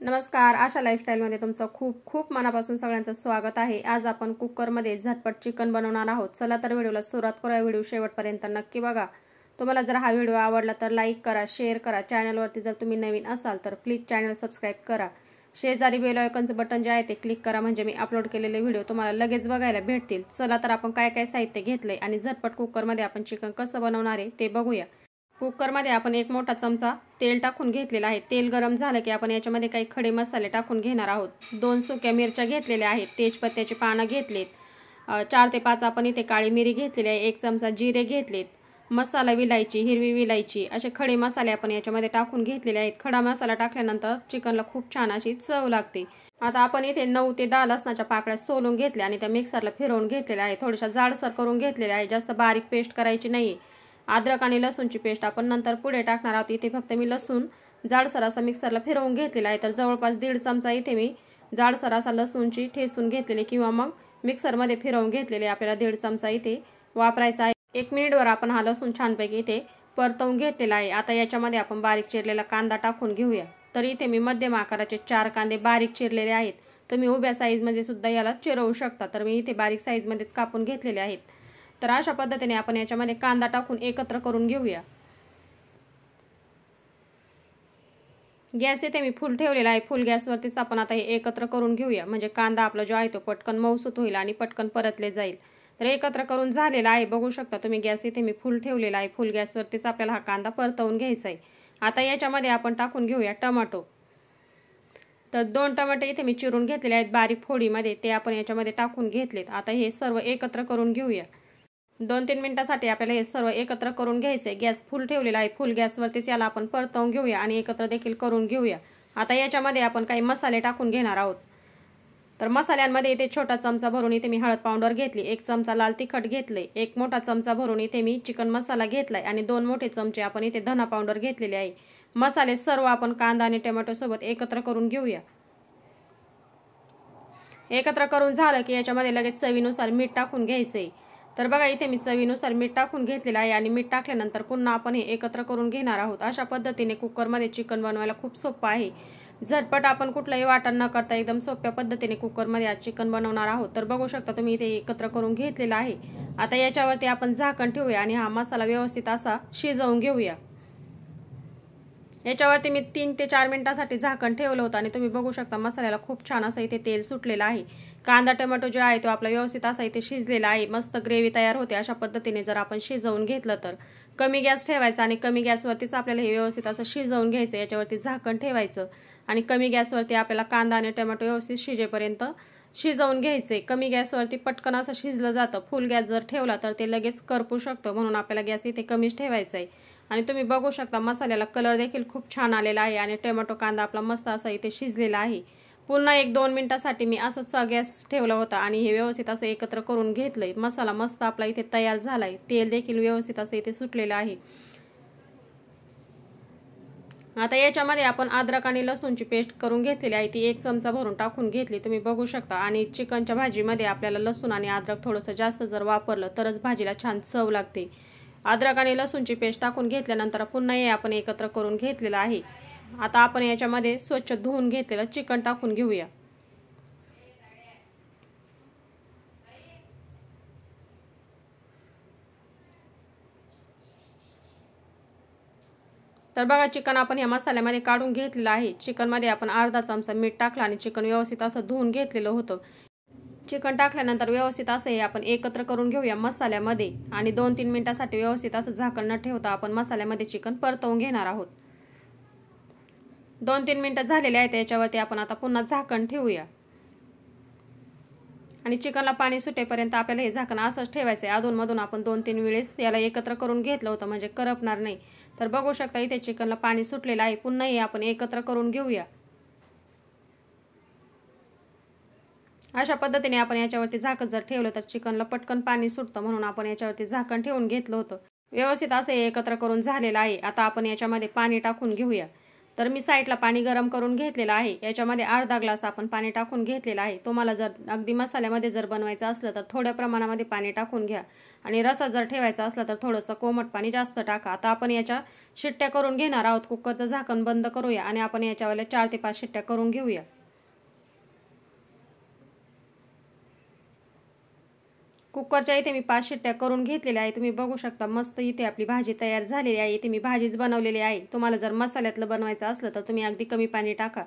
नमस्कार, आशा लाईफस्टाईलमध्ये तुमचं खूप खूप मनापासून सगळ्यांचं स्वागत आहे। आज आपण कुकरमध्ये झटपट चिकन बनवणार आहोत। चला तर व्हिडिओला सुरुवात करूया। व्हिडिओ शेवटपर्यंत नक्की बघा। तुम्हाला जर हा व्हिडिओ आवडला तर लाईक करा, शेअर करा। चॅनलवरती जर तुम्ही नवीन असाल तर प्लीज चॅनल सबस्क्राइब करा। शेजारी बेल आयकॉनचं बटन जे आहे ते क्लिक करा, म्हणजे मी अपलोड केलेले व्हिडिओ तुम्हाला लगेच बघायला भेटतील। चला तर आपण काय काय साहित्य घेतले आणि झटपट कुकरमध्ये आपण चिकन कसं बनवणार आहे ते बघूया। कुकरमध्ये आपण एक मोठा चमचा तेल टाकून घेतलेला आहे। तेल गरम झालं की आपण याच्यामध्ये काही खडे मसाले टाकून घेणार आहोत। 2 सुक्या मिरच्या घेतलेल्या आहेत, तेजपत्त्याची पानं घेतलेत, 4 ते 5 आपण इथे काळी मिरी घेतलेली आहे, 1 चमचा जिरे घेतलेत, मसाला विलायची, हिरवी विलायची असे खडे मसाले आपण याच्यामध्ये टाकून घेतलेले आहेत। खडा मसाला टाकल्यानंतर चिकनला खूप छान अशी चव लागते। आता आपण इथे 9 ते 10 लसणाच्या पाकळ्या सोलून घेतल्या आणि त्या मिक्सरला फिरवून घेतलेल्या आहे। थोड्याशा जाडसर करून घेतलेल्या आहे, जास्त बारीक पेस्ट करायची नाही। अद्रक आणि लसूणची पेस्ट आपण नंतर पुढे टाकणार आहोत। इथे फक्त मी लसूण जाडसर असा मिक्सरला फिरवून घेतलेला आहे। तर जवळपास 1.5 चमचा इथे मी जाडसर असा लसूणची ठेचून घेतलेली किंवा मग मिक्सरमध्ये फिरवून घेतलेले आपल्याला 1.5 चमचा इथे वापरायचा आहे। 1 मिनिटवर आपण हा लसूण छानपैकी इथे परतवून घेतलेला आहे। आता याच्यामध्ये आपण बारीक चिरलेला कांदा टाकून घेऊया। तर इथे मी मध्यम आकाराचे 4 कांदे बारीक चिरलेले आहेत। तुम्ही उभ्या साईजमध्ये सुद्धा याला चिरवू शकता, तर मी इथे बारीक साईजमध्येच कापून घेतलेले आहेत। तर अशा पद्धतीने आपण याच्यामध्ये कांदा टाकून एकत्र करून घेऊया। गॅस इथे मी फुल ठेवलेला आहे, फुल गॅसवरतीच आपण आता हे एकत्र करून घेऊया, म्हणजे कांदा आपला जो आहे तो पटकन मऊसूत होईल आणि पटकन परतले जाईल। तर एकत्र करून झालेला आहे, बघू शकता तुम्ही। गॅस इथे मी फुल ठेवलेला आहे, फुल गॅसवरतीच आपल्याला हा कांदा परतवून घ्यायचा आहे। आता याच्यामध्ये आपण टाकून घेऊया टोमॅटो। तर 2 टोमॅटो इथे मी चिरून घेतलेले आहेत बारीक फोडीमध्ये, ते आपण याच्यामध्ये टाकून घेतलेत। आता हे सर्व एकत्र करून घेऊया। 2-3 मिनिटांसाठी आपल्याला हे सर्व एकत्र करून घ्यायचे। गॅस फुल ठेवलेला आहे, फुल गॅसवरतीच याला आपण परतवून घेऊया आणि एकत्र देखील करून घेऊया। आता याच्यामध्ये आपण काही मसाले टाकून घेणार आहोत। तर मसाल्यांमध्ये इथे छोटा चमचा भरून इथे मी हळद पावडर घेतली, 1 चमचा लाल तिखट घेतले, 1 मोठा चमचा भरून इथे मी चिकन मसाला घेतलाय आणि 2 मोठे चमचे आपण इथे धना पावडर घेतलेले आहे। मसाले सर्व आपण कांदा आणि टोमॅटो सोबत एकत्र करून घेऊया। एकत्र करून झालं की याच्यामध्ये लगेच चवीनुसार मीठ टाकून घ्यायचे। तर बघा इथे मी चवीनुसार मीठ टाकून घेतलेलं आहे आणि मीठ टाकल्यानंतर पुन्हा आपण हे एकत्र करून घेणार आहोत। अशा पद्धतीने कुकरमध्ये चिकन बनवायला खूप सोपं आहे। झटपट आपण कुठलंही वाटण न करता एकदम सोप्या पद्धतीने कुकरमध्ये आज चिकन बनवणार आहोत। तर बघू शकता तुम्ही इथे एकत्र करून घेतलेला आहे। आता याच्यावरती आपण झाकण ठेवूया आणि हा मसाला व्यवस्थित असा शिजवून घेऊया। याच्यावरती मी 3 ते 4 मिनिटांसाठी झाकण ठेवलं होतं आणि तुम्ही बघू शकता मसाल्याला खूप छान असं इथे तेल सुटलेलं आहे। कांदा टोमॅटो जो आहे तो आपला व्यवस्थित असा इथे शिजलेला आहे, मस्त ग्रेव्ही तयार होते। अशा पद्धतीने जर आपण शिजवून घेतलं तर कमी गॅस ठेवायचा आणि कमी गॅसवरतीच आपल्याला हे व्यवस्थित असं शिजवून घ्यायचं। याच्यावरती झाकण ठेवायचं आणि कमी गॅसवरती आपल्याला कांदा आणि टोमॅटो व्यवस्थित शिजेपर्यंत शिजवून घ्यायचे। कमी गॅसवरती पटकन असं शिजलं जातं, फुल गॅस जर ठेवला तर ते लगेच करपू शकतं, म्हणून आपल्याला गॅस इथे कमीच ठेवायचा आहे। आणि तुम्ही बघू शकता मसाल्याला कलर देखील खूप छान आलेला आहे आणि टोमॅटो कांदा आपला मस्त असा इथे शिजलेला आहे। पुन्हा 1-2 मिनिटांसाठी मी असंच गॅस ठेवला होता आणि हे व्यवस्थित असं एकत्र करून घेतलंय। मसाला मस्त आपला इथे तयार झालाय, तेल देखील व्यवस्थित असं इथे सुटलेलं आहे। आता याच्यामध्ये आपण अद्रक आणि लसूणची पेस्ट करून घेतलेली आहे, ती 1 चमचा भरून टाकून घेतली, तुम्ही बघू शकता। आणि चिकनच्या भाजीमध्ये आपल्याला लसूण आणि अद्रक थोडंसं जास्त जर वापरलं तरच भाजीला छान चव लागते। अद्रक आणि लसूणची पेस्ट टाकून घेतल्यानंतर पुन्हा हे आपण एकत्र करून घेतलेलं आहे। आता आपण याच्यामध्ये स्वच्छ धुवून घेतलेलं चिकन टाकून घेऊया। तर बघा चिकन आपण या मसाल्यामध्ये काढून घेतलेलं आहे। चिकनमध्ये आपण अर्धा चमचा मीठ टाकलं आणि चिकन व्यवस्थित असं धुवून घेतलेलं होतं। चिकन टाकल्यानंतर व्यवस्थित असं हे आपण एकत्र करून घेऊया मसाल्यामध्ये आणि 2-3 मिनिटांसाठी व्यवस्थित असं झाकण न ठेवता आपण मसाल्यामध्ये चिकन परतवून घेणार आहोत। 2-3 मिनिटं झालेले आहेत, याच्यावरती आपण आता पुन्हा झाकण ठेवूया आणि चिकनला पाणी सुटेपर्यंत आपल्याला हे झाकण असंच ठेवायचं आहे। अधूनमधून आपण 2-3 वेळेस याला एकत्र करून घेतलं होतं, म्हणजे करपणार नाही। तर बघू शकता इथे चिकनला पाणी सुटलेलं आहे, पुन्हा हे आपण एकत्र करून घेऊया। अशा पद्धतीने आपण याच्यावरती झाकण जर ठेवलं तर चिकनला पटकन पाणी सुटतं, म्हणून आपण याच्यावरती झाकण ठेवून घेतलं होतं। व्यवस्थित असं एकत्र करून झालेलं आहे। आता आपण याच्यामध्ये पाणी टाकून घेऊया। तर मी साईडला पाणी गरम करून घेतलेलं आहे। याच्यामध्ये अर्धा ग्लास आपण पाणी टाकून घेतलेलं आहे। तुम्हाला जर अगदी मसाल्यामध्ये जर बनवायचं असलं तर थोड्या प्रमाणामध्ये पाणी टाकून घ्या आणि रसा जर ठेवायचा असला तर थोडंसं कोमट पाणी जास्त टाका। आता आपण याच्या शिट्ट्या करून घेणार आहोत। कुकरचं झाकण बंद करूया आणि आपण याच्यावाल्या 4 ते 5 शिट्ट्या करून घेऊया। कुकरच्या इथे मी 5 शिट्ट्या करून घेतलेल्या आहे। तुम्ही बघू शकता मस्त इथे आपली भाजी तयार झालेली आहे। इथे मी भाजीच बनवलेली आहे। तुम्हाला जर मसाल्यातलं बनवायचं असलं तर तुम्ही अगदी कमी पाणी टाका,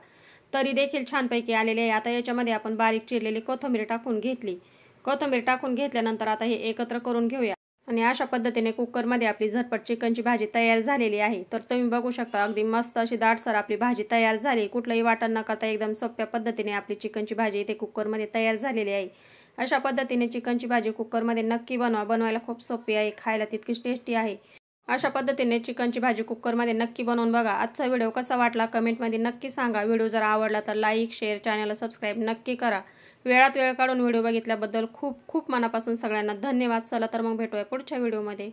तरी देखील छानपैकी आलेले आहे। आता याच्यामध्ये आपण बारीक चिरलेली कोथिंबीर टाकून घेतली। कोथिंबीर टाकून घेतल्यानंतर आता हे एकत्र करून घेऊया आणि अशा पद्धतीने कुकरमध्ये आपली झटपट चिकनची भाजी तयार झालेली आहे। तर तुम्ही बघू शकता अगदी मस्त अशी दाटसर आपली भाजी तयार झाली। कुठलंही वाटण न करता एकदम सोप्या पद्धतीने आपली चिकनची भाजी इथे कुकरमध्ये तयार झालेली आहे। अशा पद्धतीने चिकनची भाजी कुकरमध्ये नक्की बनवा। बनवायला खूप सोपी आहे, खायला तितकीच टेस्टी आहे। अशा पद्धतीने चिकनची भाजी कुकरमध्ये नक्की बनवून बघा। आजचा व्हिडिओ कसा वाटला कमेंटमध्ये नक्की सांगा। व्हिडिओ जर आवडला तर लाईक, शेअर, चॅनलला सबस्क्राईब नक्की करा। वेळात वेळ काढून व्हिडिओ बघितल्याबद्दल खूप खूप मनापासून सगळ्यांना धन्यवाद। चला तर मग भेटूया पुढच्या व्हिडिओमध्ये।